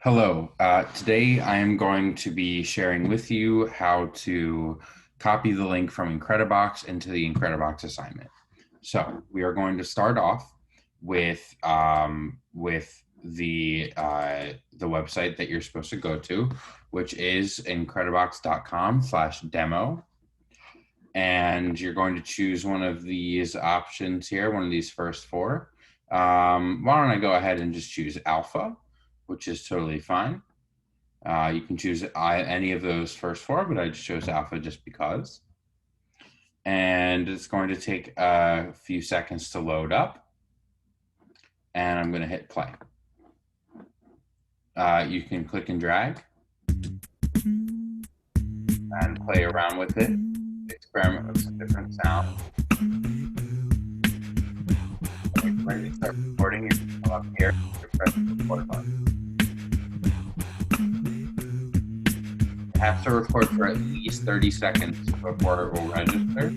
Hello. Today I am going to be sharing with you how to copy the link from Incredibox into the Incredibox assignment. So we are going to start off with the website that you're supposed to go to, which is incredibox.com/demo. And you're going to choose one of these options here, one of these first four. Why don't I go ahead and just choose alpha, which is totally fine. You can choose any of those first four, but I just chose alpha just because. And it's going to take a few seconds to load up. And I'm going to hit play. You can click and drag and play around with it. Experiment with some different sounds. When you're ready to start recording, you can come up here and press the record button. It has to record for at least 30 seconds before it will register.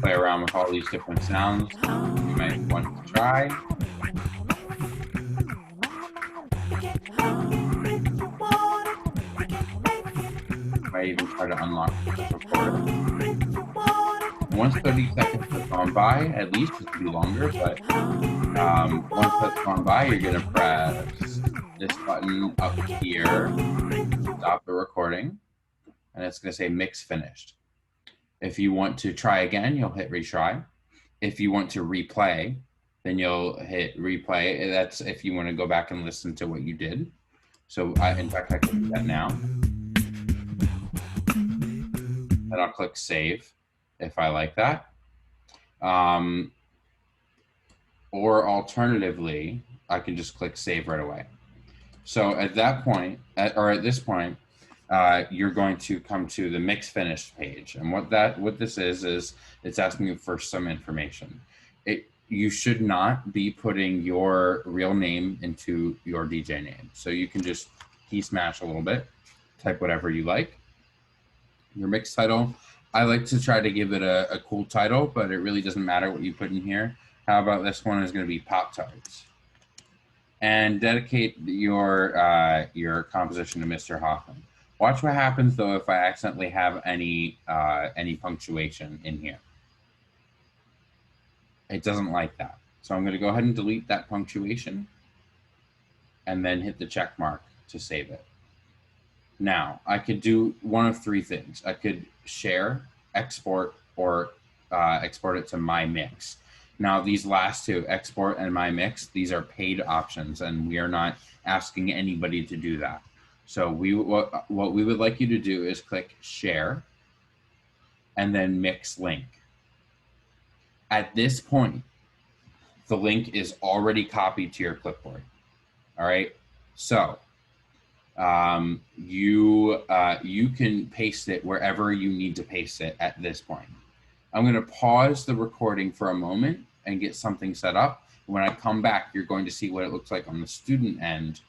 Play around with all these different sounds you might want to try. Might even try to unlock the recorder. Once 30 seconds has gone by, at least it could be longer, but once that's gone by, you're going to press this button up here, stop the recording, and it's going to say mix finished. If you want to try again, you'll hit retry. If you want to replay, then you'll hit replay. That's if you want to go back and listen to what you did. So in fact, I can do that now. And I'll click save if I like that. Or alternatively, I can just click save right away. So at that point, at this point, you're going to come to the mix finished page. And what this is it's asking you for some information. You should not be putting your real name into your DJ name. So you can just key smash a little bit, type whatever you like. Your mix title, I like to try to give it a cool title, but it really doesn't matter what you put in here. How about this one is going to be Pop-Tarts? And dedicate your composition to Mr. Hoffman. Watch what happens though if I accidentally have any punctuation in here. It doesn't like that. So I'm going to go ahead and delete that punctuation and then hit the check mark to save it. Now, I could do one of three things. I could share, export, or export it to My Mix. Now, these last two, export and My Mix, these are paid options, and we are not asking anybody to do that. So what we would like you to do is click share and then mix link. At this point, the link is already copied to your clipboard. All right, so you can paste it wherever you need to paste it at this point. I'm going to pause the recording for a moment and get something set up. When I come back, you're going to see what it looks like on the student end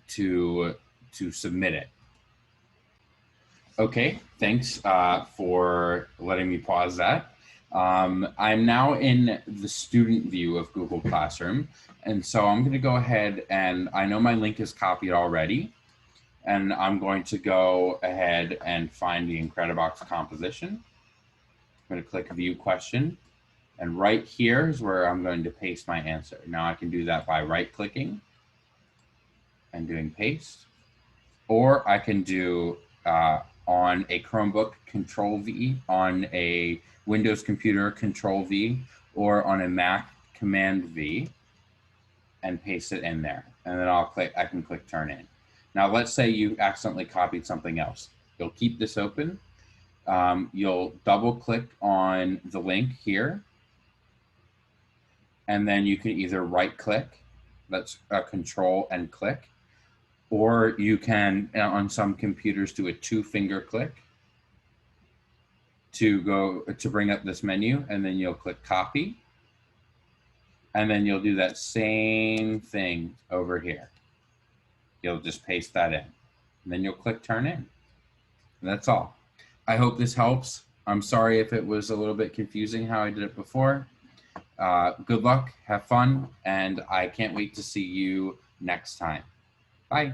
to submit it. Okay, thanks for letting me pause that. I'm now in the student view of Google Classroom. And so I'm going to go ahead and I know my link is copied already. And I'm going to go ahead and find the Incredibox composition. I'm going to click view question. And right here is where I'm going to paste my answer. Now I can do that by right clicking and doing paste. Or I can do on a Chromebook, Control V, on a Windows computer, Control V, or on a Mac, Command V, and paste it in there. And then I can click turn in. Now let's say you accidentally copied something else. You'll keep this open. You'll double click on the link here. And then you can either right click, that's control and click, or you can, on some computers, do a 2-finger click to bring up this menu, and then you'll click copy. And then you'll do that same thing over here. You'll just paste that in. And then you'll click turn in. And that's all. I hope this helps. I'm sorry if it was a little bit confusing how I did it before. Good luck, have fun, and I can't wait to see you next time. Bye.